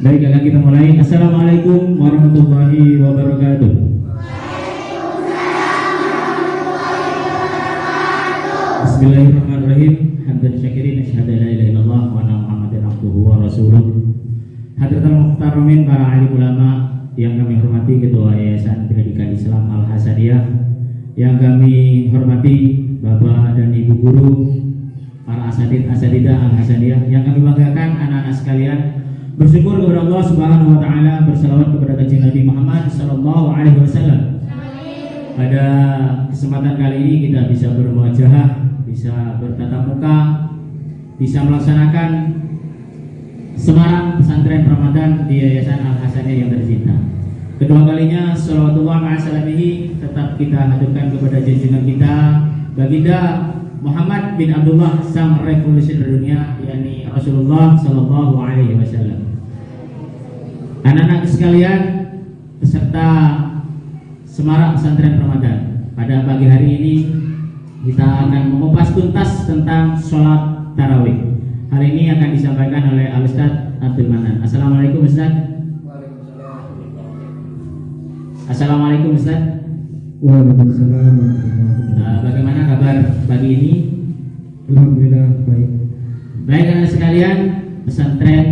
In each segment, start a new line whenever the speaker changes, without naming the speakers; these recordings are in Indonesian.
Baik, akan kita mulai. Assalamualaikum warahmatullahi wabarakatuh. Bismillahirrahmanirrahim. Hamdan syakirin, asyhadu an la ilaha illallah wa anna Muhammadan abduhu wa rasuluh. Hadratul muhtaramin, para alim ulama yang kami hormati, Ketua Yayasan Pendidikan Islam Al-Hasaniyah yang kami hormati, Bapak dan Ibu guru, para asatidzah Al-Hasaniyah yang kami banggakan, anak-anak sekalian. Bersyukur kepada Allah Subhanahu wa taala, berselawat kepada Kanjeng Nabi Muhammad sallallahu alaihi wasallam. Pada kesempatan kali ini kita bisa bermuajahah, bisa bertatap muka, bisa melaksanakan semarak pesantren Ramadan di Yayasan Al-Hasaniyah yang tercinta. Kedua kalinya shalawatullah ma'asalamihi tetap kita haturkan kepada junjungan kita Baginda Muhammad bin Abdullah, sang revolusioner dunia, yakni Rasulullah sallallahu alaihi wasallam. Anak-anak sekalian, peserta semarak pesantren Ramadan, pada pagi hari ini kita akan mengupas tuntas tentang sholat tarawih. Hal ini akan disampaikan oleh Al-Ustaz Abdul Manan. Assalamualaikum Ustaz. Assalamualaikum Ustaz.
Waalaikumsalam.
Bagaimana kabar pagi ini?
Alhamdulillah baik.
Baik anak sekalian, pesantren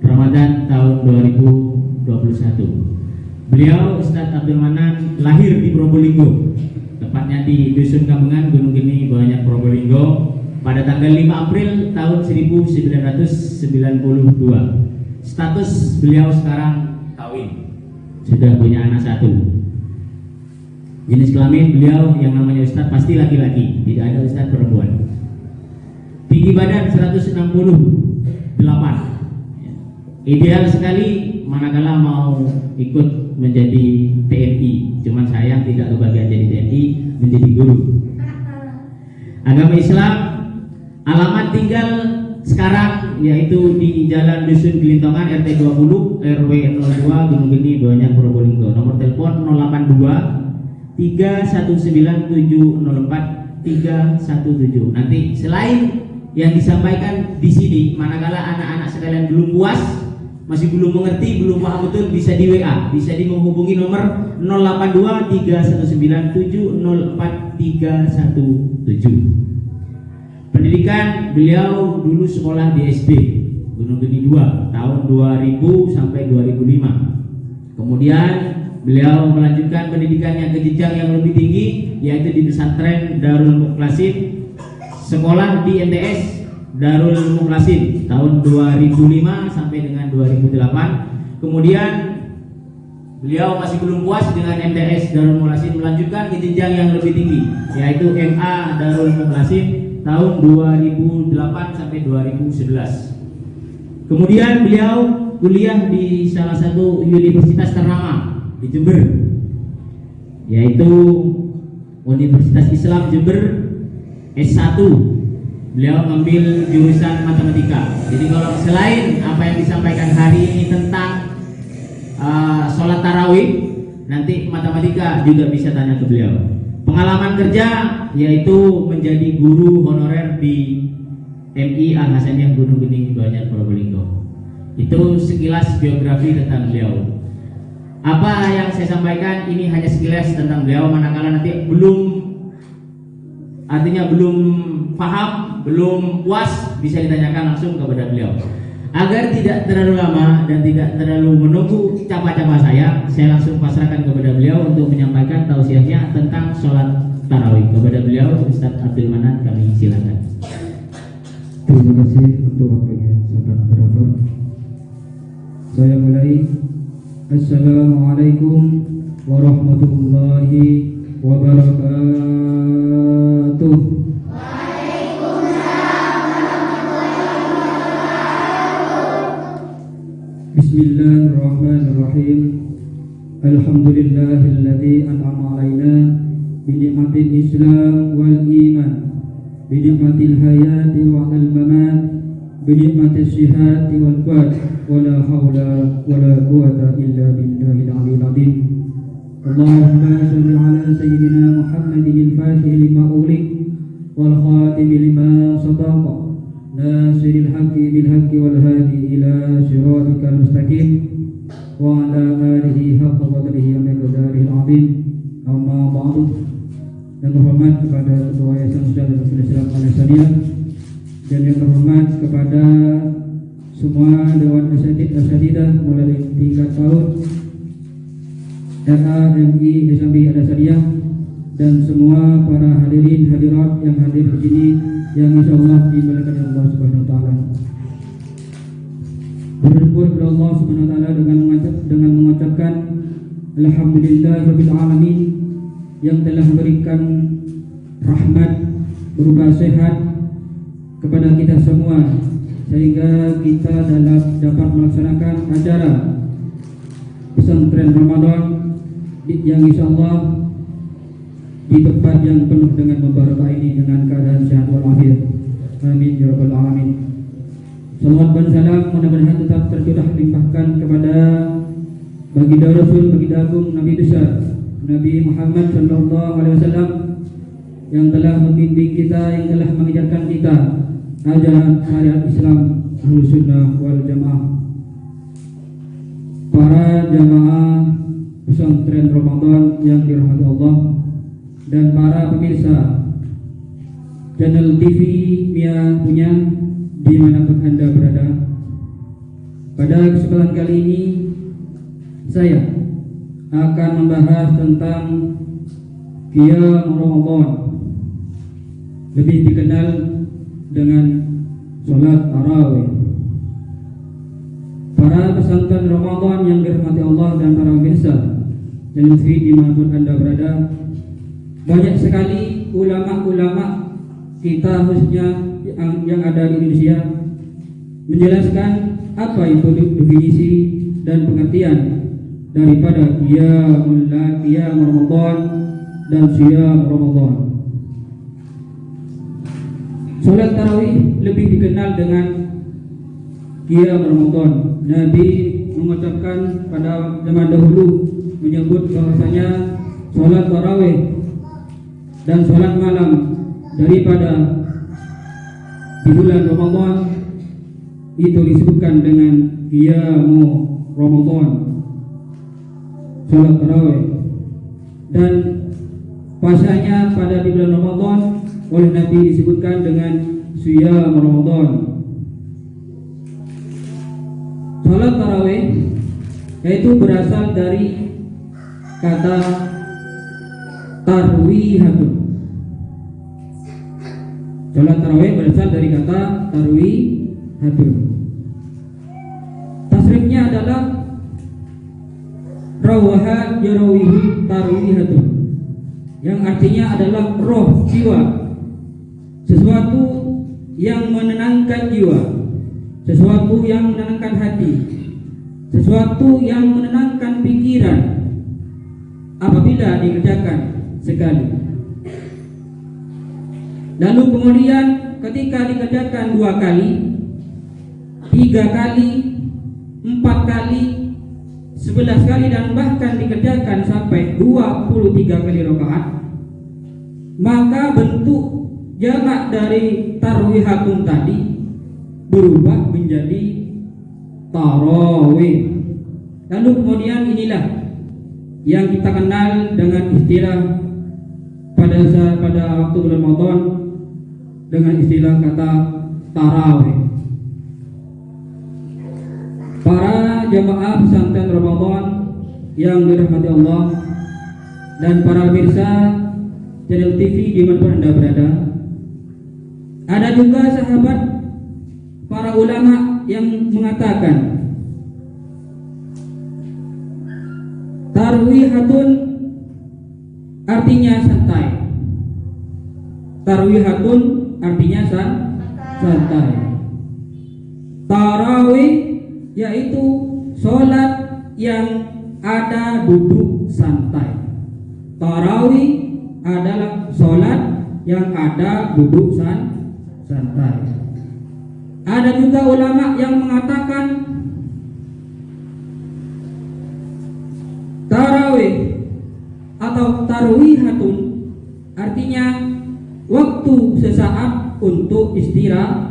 Ramadan tahun 2021. Beliau Ustaz Abdul Manan lahir di Probolinggo, tepatnya di Dusun Kambengan, Gunung Geni, Banyak, Probolinggo, pada tanggal 5 April tahun 1992. Status beliau sekarang kawin, sudah punya anak satu. Jenis kelamin beliau yang namanya Ustadz pasti laki-laki, tidak ada Ustadz perempuan. Tinggi badan 168. Ideal sekali manakala mau ikut menjadi TNI. Cuman sayang tidak kebagian jadi TNI, menjadi guru. Agama Islam, alamat tinggal sekarang yaitu di Jalan Dusun Gelintongan RT 20 RW 02 Gunung Geni, Banyak, Probolinggo. Nomor telepon 082 319704317. Nanti selain yang disampaikan di sini, manakala anak-anak sekalian belum puas, masih belum mengerti, belum paham betul, bisa di WA, bisa menghubungi nomor 082 319704317. Pendidikan beliau dulu sekolah di SD Gunung Geni 2 tahun 2000 sampai 2005. Kemudian beliau melanjutkan pendidikannya ke jenjang yang lebih tinggi, yaitu di pesantren Darul Mukhlasin, sekolah di MTS Darul Mukhlasin tahun 2005 sampai dengan 2008. Kemudian beliau masih belum puas dengan MTS Darul Mukhlasin, melanjutkan ke jenjang yang lebih tinggi, yaitu MA Darul Mukhlasin tahun 2008 sampai 2011. Kemudian beliau kuliah di salah satu universitas ternama di Jember, yaitu Universitas Islam Jember S1. Beliau mengambil jurusan matematika. Jadi kalau selain apa yang disampaikan hari ini tentang sholat tarawih, nanti matematika juga bisa tanya ke beliau. Pengalaman kerja yaitu menjadi guru honorer di MI Al-Hasaniyah Gunung Geni, Banyak, Probolinggo. Itu sekilas biografi tentang beliau. Apa yang saya sampaikan ini hanya sekilas tentang beliau, manakala nanti belum paham, belum puas, bisa ditanyakan langsung kepada beliau. Agar tidak terlalu lama dan tidak terlalu menunggu capa-capa saya langsung pasrahkan kepada beliau untuk menyampaikan tausiahnya tentang sholat tarawih. Kepada beliau, Ustaz Abdul Manan, kami silakan.
Terima kasih untuk waktunya sangat berapa. Saya mulai. Assalamualaikum warahmatullahi wabarakatuh. Bismillahirrahmanirrahim. Alhamdulillahilladzi an'ama alaina bi ni'matil Islam wal iman بنعمة الحياة وعلى الممات بنعمة الصحة والقوة ولا حول ولا قوة إلا بالله العلي العظيم. اللهم صل على سيدنا محمد الفاتح لما أغلق والخاتم لما سبق ناصر الحق بالحق والهادي إلى صراطك المستقيم وعلى آله حق قدره ومقداره العظيم. Amma ba'du. Yang terhormat kepada Ketua Yayasan Sosial dan Islam Al-Ihsaniyah dan yang terhormat kepada semua Dewan Asatidah mulai dari tingkat PAUD, RA, MI, SMB Al-Ihsaniyah dan semua para hadirin hadirat yang hadir di sini yang insyaallah dimuliakan Allah Subhanahu wa taala. Bersyukur kepada Allah Subhanahu wa taala dengan mengucapkan alhamdulillahirabbil alamin yang telah memberikan rahmat berupa sehat kepada kita semua sehingga kita dapat melaksanakan acara pesantren Ramadan yang insyaallah di tempat yang penuh dengan mubarakah ini dengan keadaan sehat walafiat. Amin ya rabbal alamin. Salawat dan salam mudah-mudahan tetap tercurah limpahkan kepada baginda Rasul, baginda agung, Nabi besar Nabi Muhammad sallallahu alaihi wasallam yang telah membimbing kita, yang telah mengajarkan kita ajaran syariat Islam Ahlus Sunnah wal Jamaah. Para jamaah pesantren Ramadan yang dirahmati Allah dan para pemirsa channel TV Mia punya dimanapun Anda berada. Pada kesempatan kali ini saya akan membahas tentang Qiyam Ramadan, lebih dikenal dengan sholat tarawih. Para pesantren Ramadan yang dirahmati Allah dan para pemirsa dan dimanapun Anda berada, banyak sekali ulama-ulama kita khususnya yang ada di Indonesia menjelaskan apa itu definisi dan pengertian daripada qiyam Ramadan dan siyam Ramadan. Salat tarawih lebih dikenal dengan qiyam Ramadan. Nabi mengucapkan pada zaman dahulu menyebut bahwasanya salat tarawih dan salat malam daripada di bulan Ramadan itu disebutkan dengan qiyam Ramadan, salat tarawih. Dan puasanya pada di bulan Ramadan oleh Nabi disebutkan dengan siyam Ramadan. Salat tarawih yaitu berasal dari kata tarwihatun. Salat tarawih berasal dari kata tarwihatun. Tasrifnya adalah rawaha yarawihi tarwihatun, yang artinya adalah roh jiwa, sesuatu yang menenangkan jiwa, sesuatu yang menenangkan hati, sesuatu yang menenangkan pikiran apabila dikerjakan sekali. Lalu kemudian ketika dikerjakan 2 kali, 3 kali, 4 kali, 11 kali dan bahkan dikerjakan sampai 23 kali rakaat, maka bentuk jamak dari tarwihatun tadi berubah menjadi tarawih. Lalu kemudian inilah yang kita kenal dengan istilah pada waktu bulan Ramadan dengan istilah kata tarawih. Para jamaah pesantren Ramadan yang dirahmati Allah dan para pemirsa channel TV dimanapun Anda berada, ada juga sahabat para ulama yang mengatakan tarwihatun artinya santai. Tarwihatun artinya santai. Tarawih yaitu sholat yang ada duduk santai. Tarawih adalah sholat yang ada duduk santai. Ada juga ulama yang mengatakan tarawih atau tarwihatun artinya waktu sesaat untuk istirahat.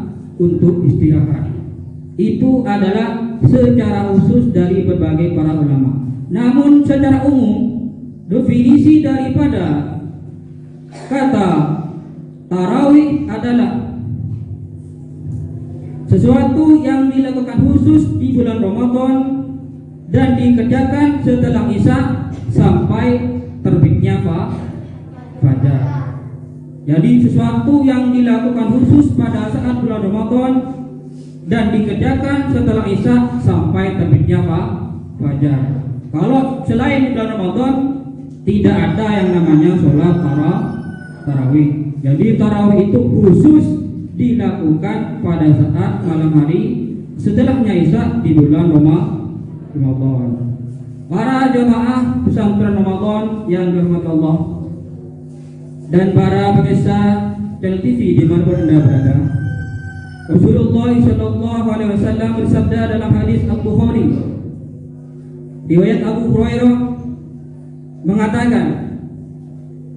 Itu adalah secara khusus dari berbagai para ulama. Namun secara umum definisi daripada kata tarawih adalah sesuatu yang dilakukan khusus di bulan Ramadan dan dikerjakan setelah Isya sampai terbitnya fajar. Jadi sesuatu yang dilakukan khusus pada saat bulan Ramadan dan dikerjakan setelah Isya sampai terbitnya fajar. Kalau selain bulan Ramadan tidak ada yang namanya sholat tarawih. Jadi tarawih itu khusus dilakukan pada saat malam hari setelahnya Isya di bulan Ramadan. Para jamaah pesantren Ramadan yang dirahmati Allah dan para pemirsa channel TV dimanapun Anda berada, Rasulullah SAW bersabda dalam hadis Al-Bukhari, riwayat Abu Hurairah mengatakan,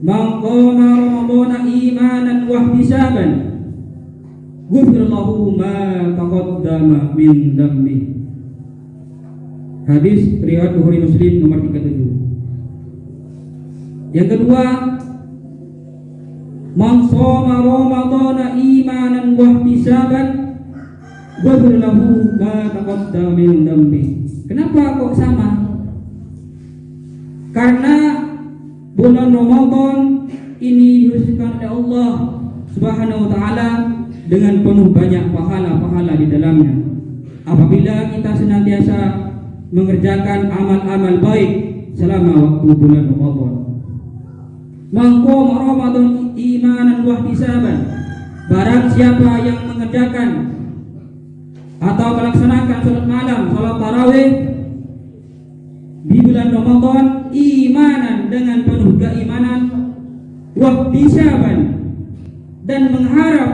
"Man qama Ramadhana imanan wa ihtisaban, ghufira lahu ma taqaddama min dhanbi." Hadis riwayat Bukhari Muslim nomor 37. Yang kedua, man shoma Ramadhana imanan wa ihtisaban, ghufira lahu ma taqaddama min dhanbi. Kenapa kok sama? Karena bulan Ramadan ini disucikan oleh Allah Subhanahu wa taala dengan penuh banyak pahala-pahala di dalamnya. Apabila kita senantiasa mengerjakan amal-amal baik selama waktu bulan Ramadan. Man qama Ramadan imanan wa ihtisaban, barang siapa yang mengerjakan atau melaksanakan salat malam, salat tarawih di bulan Ramadan imanan dengan penuh keimanan, wa ihtisaban dan mengharap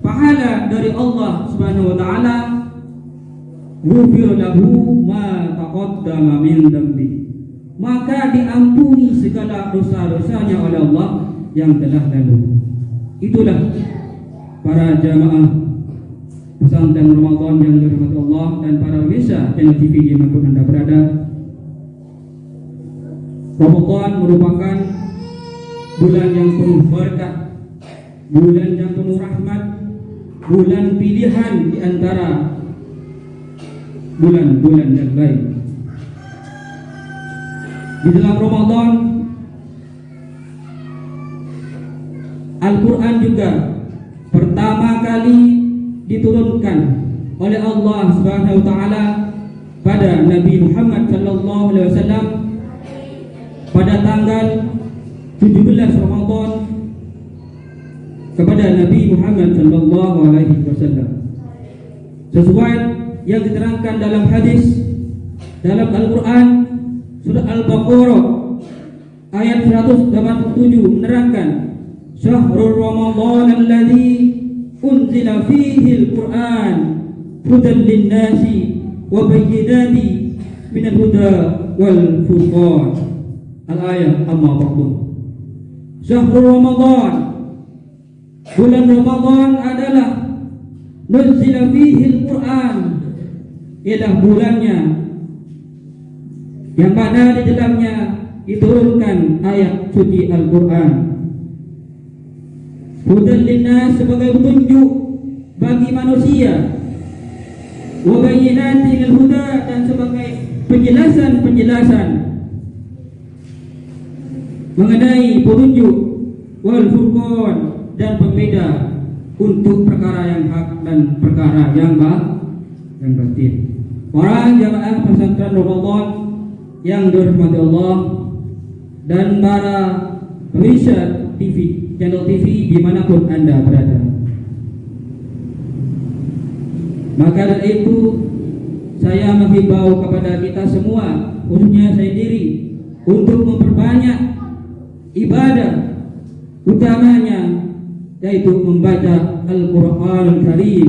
pahala dari Allah Subhanahu wa taala, ghufira lahu ma taqaddama min dhanbi, maka diampuni segala dosa-dosanya oleh Allah yang telah lalu. Itulah para jamaah pesantren Ramadan yang dirahmati Allah dan para pemirsa channel TV dimanapun Anda berada. Ramadan merupakan bulan yang penuh berkah, bulan yang penuh rahmat, bulan pilihan di antara bulan-bulan yang lain. Di dalam Ramadan Al-Quran juga pertama kali diturunkan oleh Allah Subhanahu wa taala pada Nabi Muhammad sallallahu alaihi wasallam pada tanggal 17 Ramadan kepada Nabi Muhammad sallallahu alaihi wasallam. Sesuai yang diterangkan dalam hadis dalam Al-Quran surah Al-Baqarah ayat 187 menerangkan, Syahrul Ramadan alladzi unzila fihi al-Quran hudan lin-nasi wa bayyinati minal huda wal furqan. Al-ayat amma ba'du. Syahrul Ramadan, bulan Ramadan adalah nuzila fihi al-Quran, ialah bulannya yang mana di dalamnya diturunkan ayat suci Al-Quran. Hudan linnas, sebagai petunjuk bagi manusia, wa bayyinatin minal huda, dan sebagai penjelasan-penjelasan mengenai petunjuk, wal furqan, dan pembeda untuk perkara yang hak dan perkara yang batil. Para jamaah pesantren Ramadan yang dirahmati Allah dan para pemirsa TV, channel TV dimanapun Anda berada, maka dari itu saya menghimbau kepada kita semua, khususnya saya sendiri, untuk memperbanyak ibadah, utamanya yaitu membaca Al-Qur'anul Karim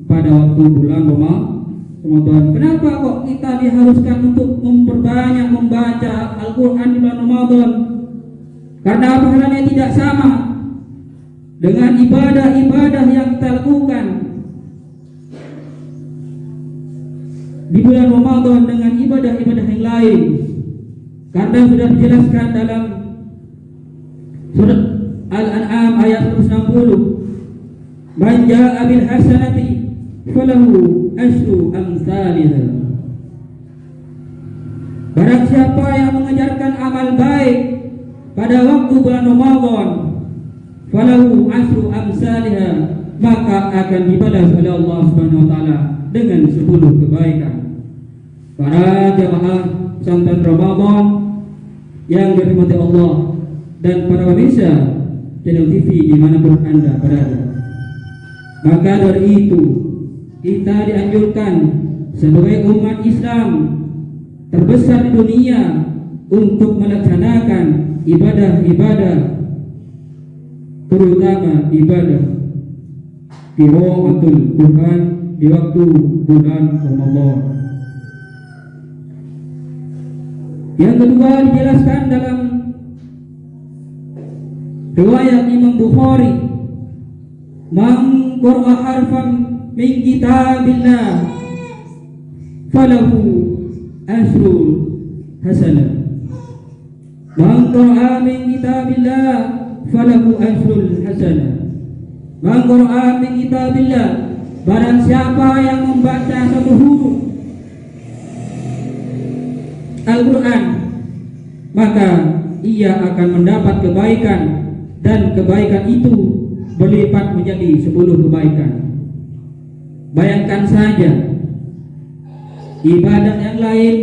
pada waktu bulan Ramadan. Kenapa kok kita diharuskan untuk memperbanyak membaca Al-Quran di bulan Ramadan? Karena pahalanya tidak sama dengan ibadah-ibadah yang kita lakukan di bulan Ramadan dengan ibadah-ibadah yang lain. Karena sudah dijelaskan dalam surat Al-An'am ayat 160, "Man jaa'a bil hasanati falahu asyru amsalha." Barang siapa yang mengajarkan amal baik pada waktu bulan Ramadan, falahu asyru amsalha, maka akan dibalas oleh Allah Subhanahu wa taala dengan 10 kebaikan. Para jamaah pesantren Ramadan yang dirahmati Allah dan para pemirsa channel TV dimanapun Anda berada, maka dari itu kita dianjurkan sebagai umat Islam terbesar di dunia untuk melaksanakan ibadah-ibadah, terutama ibadah qiraatul Quran di waktu bulan Ramadan. Yang kedua dijelaskan dalam riwayat Imam Bukhari, "Man qara'a harfan min kitabillah falahu asrul hasanah." Man qara'a min kitabillah falahu asrul hasanah. Man qara'a min kitabillah, barang siapa yang membaca satu huruf Al-Quran, maka ia akan mendapat kebaikan, dan kebaikan itu berlipat menjadi 10 kebaikan. Bayangkan saja ibadah yang lain,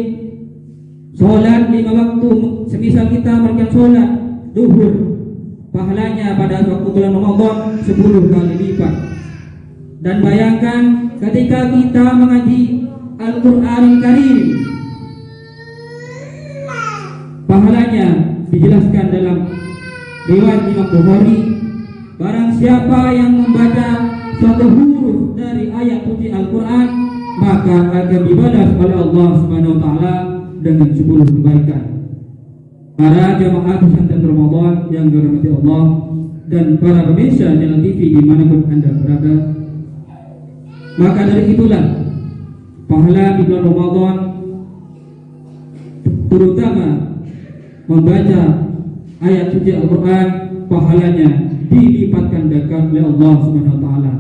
sholat 5 waktu, semisal kita melakukan sholat duhur, pahalanya pada waktu bulan Ramadan 10 kali lipat. Dan bayangkan ketika kita mengaji Al-Qur'anul Karim, pahalanya dijelaskan dalam riwayat Imam Bukhari, barang siapa yang membaca suatu huruf dari ayat suci Al-Quran, maka akan dibalas oleh Allah Subhanahu wa taala dengan 10 kebaikan. Para jamaah pesantren Ramadan yang dirahmati Allah dan para pemirsa channel TV dimanapun Anda berada, maka dari itulah pahala di bulan Ramadan, terutama membaca ayat suci Al-Quran, pahalanya dilipatkan gandakan oleh Allah Subhanahu wa taala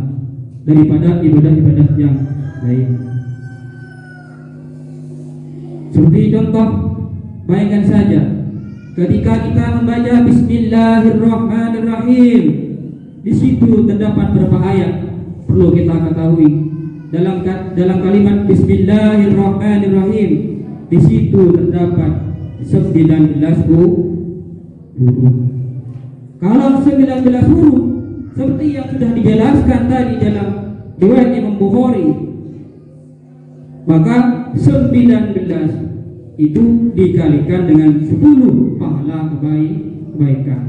daripada ibadah-ibadah yang lain. Seperti contoh, bayangkan saja ketika kita membaca Bismillahirrahmanirrahim, di situ terdapat berapa ayat perlu kita ketahui. Dalam kalimat Bismillahirrahmanirrahim, di situ terdapat 19 huruf. Kalau 19 huruf seperti yang sudah dijelaskan tadi dalam riwayat Imam Bukhari, maka 19 itu dikalikan dengan 10 pahala kebaikan.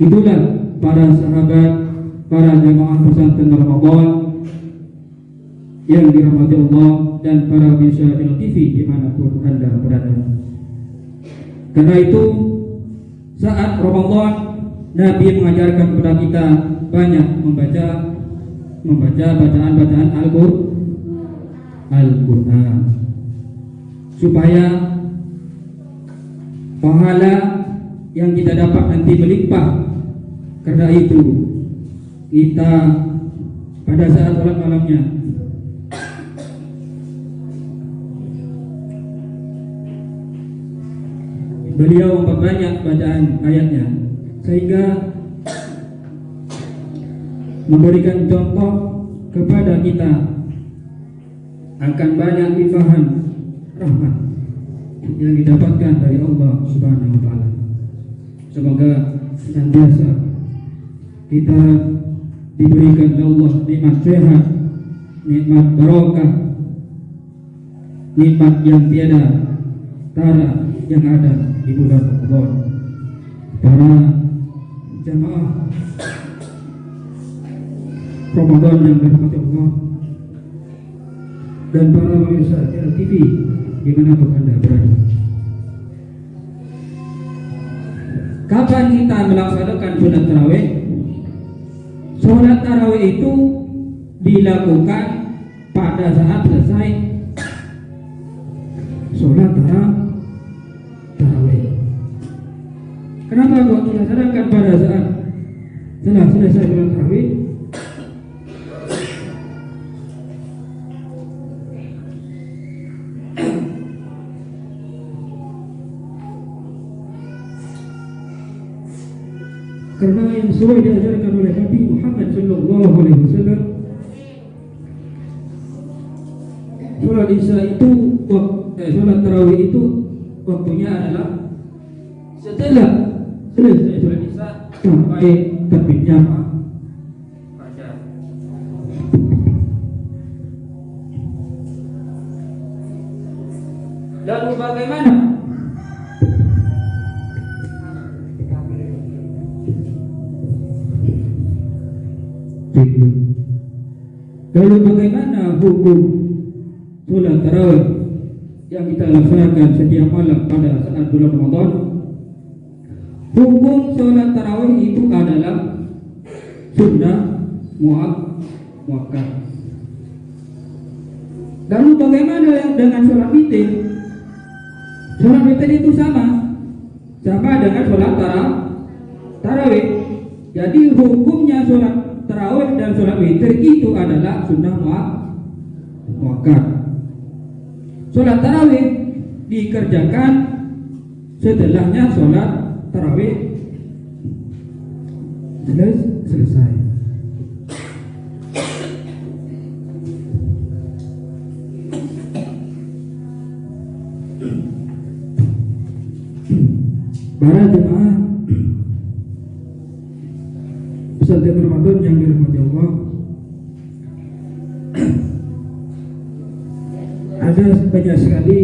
Itulah para sahabat, para jamaah pesantren Ramadan yang dirahmati Allah dan para pemirsa TV dimanapun Anda berada. Karena itu saat Ramadan, Nabi mengajarkan kepada kita banyak membaca bacaan-bacaan Al-Quran, supaya pahala yang kita dapat nanti melimpah. Karena itu kita pada saat sholat malamnya beliau memperbanyak bacaan ayatnya, sehingga memberikan contoh kepada kita akan banyak limpahan rahmat yang didapatkan dari Allah Subhanahu wa taala. Semoga senantiasa kita diberikan oleh Allah nikmat sehat, nikmat barokah, nikmat yang tiada tara yang ada di bulan Ramadan. Para jamaah Ramadan yang dirahmati Allah dan para pemirsa TV dimanapun Anda berada. Kapan kita melaksanakan sunat tarawih? Sunat tarawih itu dilakukan pada saat selesai sholat tarawih. Kenapa kok dilaksanakan pada saat setelah selesai sholat tarawih? Karena yang sesuai diajarkan oleh Nabi Muhammad sallallahu alaihi wasallam, sholat isya itu sholat tarawih itu waktunya adalah setelah selesai sholat isya sampai terbitnya fajar. Lalu bagaimana? Lalu bagaimana hukum sholat tarawih yang kita laksanakan setiap malam pada saat bulan Ramadan? Hukum sholat tarawih itu adalah sunnah muakkad. Lalu bagaimana dengan sholat witir? Sholat witir itu sama dengan sholat tarawih. Jadi hukumnya sholat tarawih dan sholat witir itu adalah sunnah muakkad. Sholat tarawih dikerjakan setelahnya sholat tarawih selesai. Para jemaah pesantren Ramadan yang dirahmati Allah, ada banyak sekali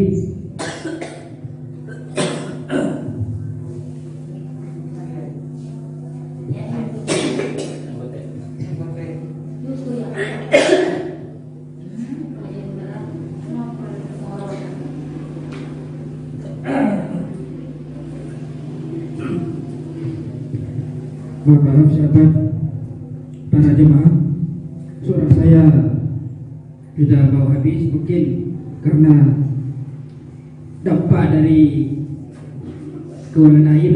maaf sahabat para jemaah, suara saya sudah mau habis, mungkin karena dampak dari keluaran air.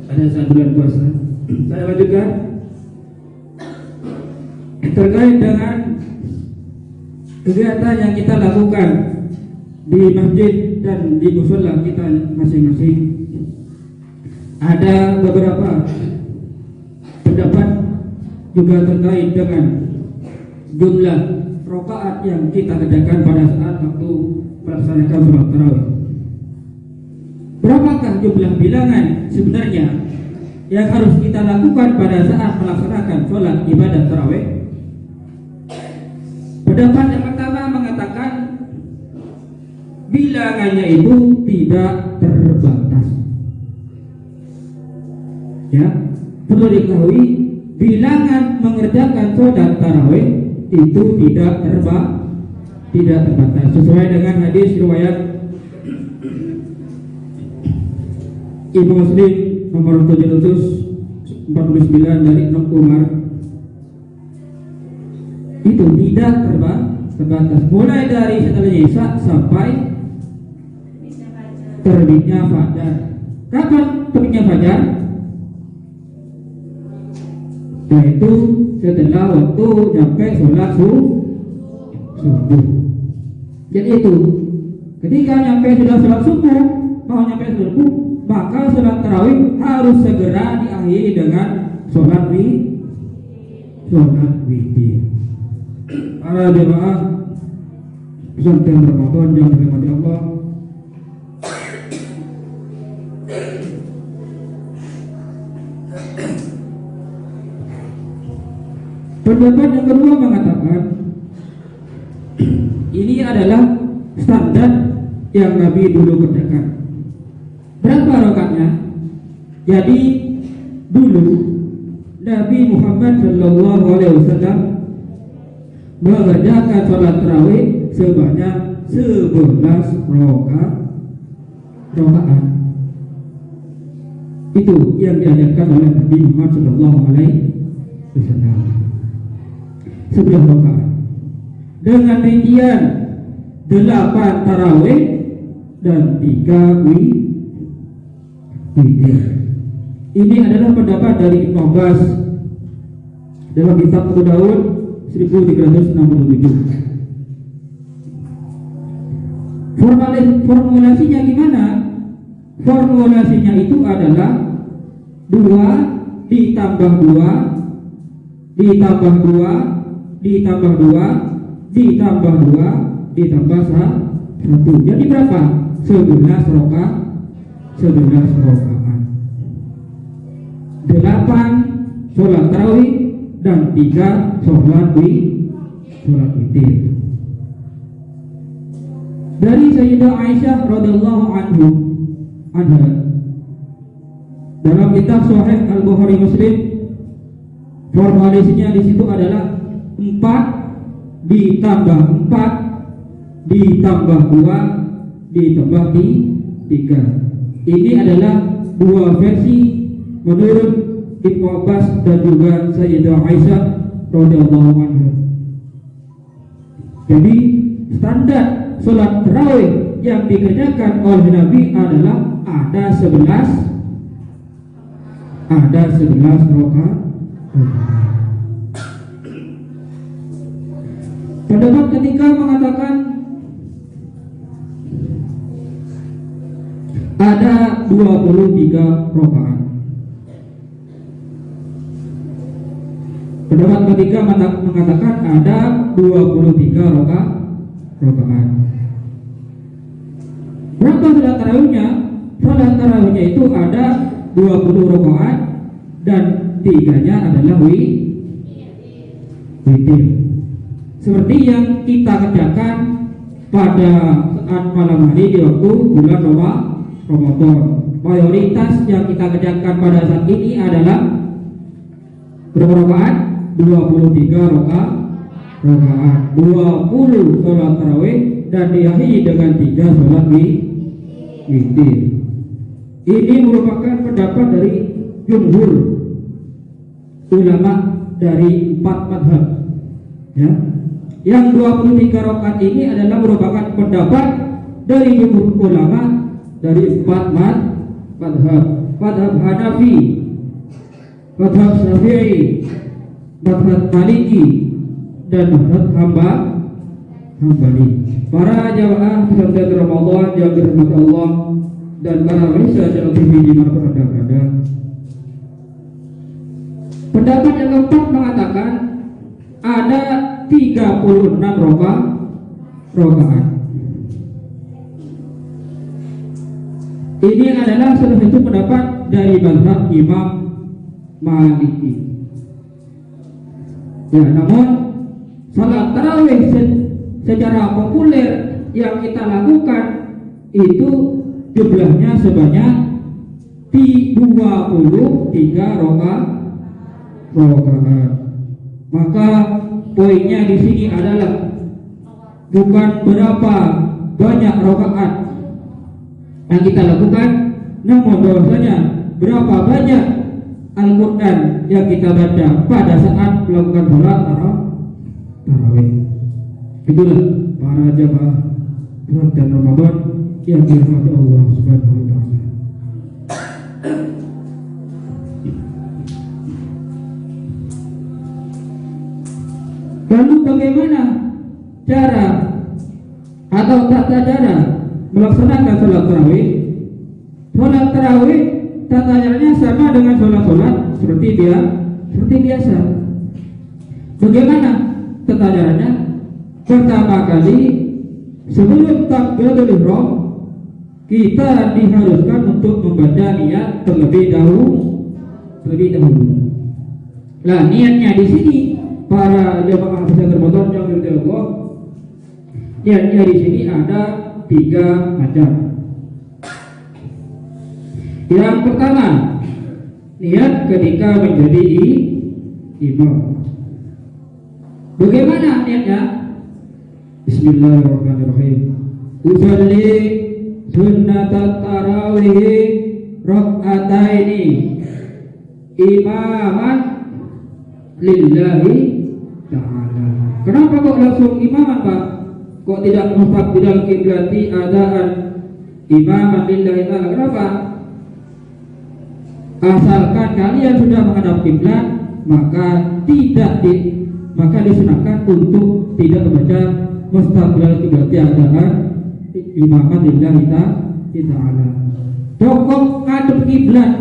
Pada saat bulan puasa, saya lanjutkan terkait dengan kegiatan yang kita lakukan di masjid dan di mushola kita masing-masing. Ada beberapa pendapat juga terkait dengan jumlah rakaat yang kita kerjakan pada saat waktu melaksanakan sholat tarawih. Berapakah jumlah bilangan sebenarnya yang harus kita lakukan pada saat melaksanakan sholat ibadah tarawih? Pendapat yang pertama mengatakan bilangannya itu tidak terbatas. Ya, perlu diketahui bilangan mengerjakan sholat tarawih itu tidak terbatas sesuai dengan hadis riwayat Ibnu Muslim nomor 749 dari Ibnu Umar. Itu tidak terbatas, mulai dari setelah isya sampai terbitnya fajar. Kapan terbitnya fajar? Yaitu setelah waktu sampai sholat subuh. Jadi itu ketika nyampe sudah sholat subuh, mau nyampe subuh, maka sholat tarawih harus segera diakhiri dengan sholat witir. Para jemaah pesantren Ramadan yang dirahmati Allah, pendapat yang kedua mengatakan ini adalah standar yang Nabi dulu kerjakan. Berapa rakaatnya? Jadi dulu Nabi Muhammad Shallallahu Alaihi Wasallam mengerjakan sholat tarawih sebanyak 11 rakaat. Itu yang diajarkan oleh Nabi Muhammad Shallallahu Alaihi Wasallam. 11 rakaat. Dengan rincian 8 tarawih dan 3 witir. Ini adalah pendapat dari Ibnu Abbas dalam kitab Abu Daud 1367. Formulasinya gimana? Formulasinya itu adalah 2 ditambah 2 ditambah 2 ditambah 2 ditambah 2 ditambah 1. Jadi berapa? 11 rakaat. 11 rakaat. 8 sholat tarawih dan 3 sholat witir. Dari Sayyidah Aisyah radhiyallahu anha dalam kitab Sahih Al-Bukhari Muslim, formulasinya di situ adalah 4 ditambah 4 ditambah 2 ditambah 3. Ini adalah 2 versi menurut Ibnu Abbas dan juga Sayyidah Aisyah radhiyallahu anha. Jadi standar sholat tarawih yang dikerjakan oleh Nabi adalah ada 11 rakaat. Pendapat ketika mengatakan ada 23 rakaat. Pendapat ketiga mengatakan ada 23 rakaat. Berapa sholat tarawihnya? Sholat tarawihnya itu ada 20 rakaat dan 3-nya adalah witir. Seperti yang kita kerjakan pada saat malam hari di waktu bulan Ramadan. Mayoritas yang kita kerjakan pada saat ini adalah berapa rakaat? 23 rakaat. 20 sholat tarawih dan diakhiri dengan 3 sholat witir. Ini merupakan pendapat dari jumhur ulama dari 4 mazhab. Ya. Yang 23 rakaat ini adalah merupakan pendapat dari jumhur ulama dari 4 mazhab. Mazhab Hanafi, mazhab Syafi'i, mazhab Maliki, dan mazhab Hambali. Para jamaah peserta Ramadan yang dirahmati Allah dan para pemirsa channel TV dimanapun Anda berada. Pendapat yang keempat mengatakan ada 36 rakaat. Ini adalah salah satu pendapat dari mazhab Imam Maliki. Ya, namun salat tarawih secara populer yang kita lakukan itu jumlahnya sebanyak 23 rakaat. Maka poinnya di sini adalah bukan berapa banyak rakaat yang kita lakukan, namun bahwasanya berapa banyak Al-Quran yang kita baca pada saat melakukan sholat tarawih. Itulah para jamaah dan Ramadan yang dirahmati Allah Subhanahu wa taala. Lalu bagaimana cara atau tata cara melaksanakan sholat tarawih? Sholat tarawih tata caranya sama dengan sholat seperti biasa. Bagaimana tata caranya? Pertama kali sebelum takbiratul ihram kita diharuskan untuk membaca niat terlebih dahulu. Nah, niatnya di sini para jamaah peserta Ramadan yang dirahmati Allah, niatnya di sini ada 3 macam. Yang pertama, niat ketika menjadi imam. Bagaimana niatnya? Bismillahirrahmanirrahim. Usolli sunnatat tarawih rak'ataini imaman lillahi ta'ala. Kenapa kok langsung imaman, Pak? Kok tidak mustaqbilal kiblati adaan imaman lillahi ta'ala? Kenapa? Asalkan kalian sudah menghadap kiblat, maka disunahkan untuk tidak membaca mustaqbilal kiblati adaan imaman lillahi ta'ala. Cukup ngadep kiblat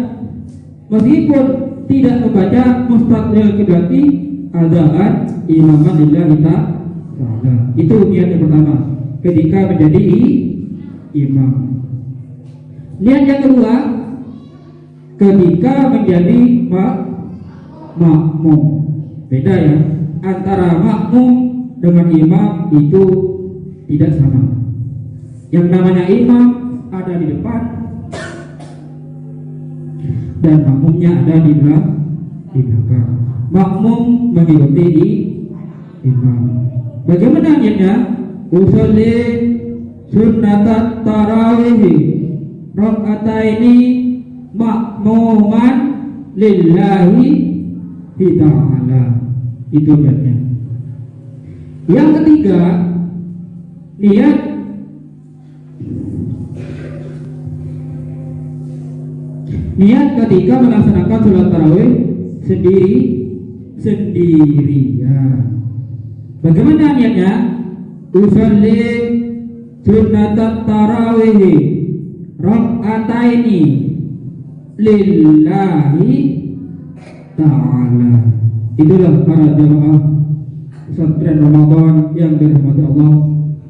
meskipun tidak membaca mustaqbilal kiblati adaan imaman lillahi ta'ala. Itu niat yang pertama ketika menjadi imam. Niat yang kedua ketika menjadi makmum. Beda ya, antara makmum dengan imam itu tidak sama. Yang namanya imam ada di depan dan makmumnya ada di belakang. Makmum mengikuti imam. Bagaimana niatnya? Usolli sunnatat tarawih rak'ataini makmuman lillahi ta'ala. Itu niatnya. Yang ketiga, niat ketika melaksanakan sholat tarawih sendirian. Bagaimana niatnya? Usolli sunnatat tarawih rak'ataini lillahi ta'ala. Itulah para jamaah pesantren Ramadan yang dirahmati Allah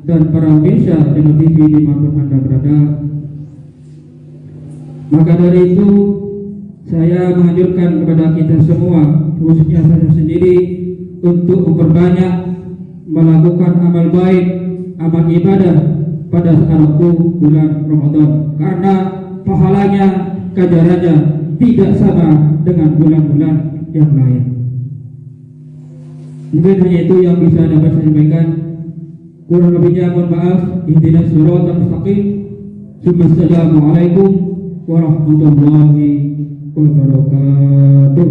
dan para pemirsa dengan TV dimanapun Anda berada. Maka dari itu saya menganjurkan kepada kita semua, khususnya saya sendiri, untuk memperbanyak melakukan amal baik, amal ibadah pada saat waktu bulan Ramadan, karena pahalanya, ganjarannya tidak sama dengan bulan-bulan yang lain. Mungkin hanya itu yang bisa dapat saya sampaikan. Kurang lebihnya mohon maaf. Ihdinas siratal mustaqim. Assalamualaikum warahmatullahi wabarakatuh.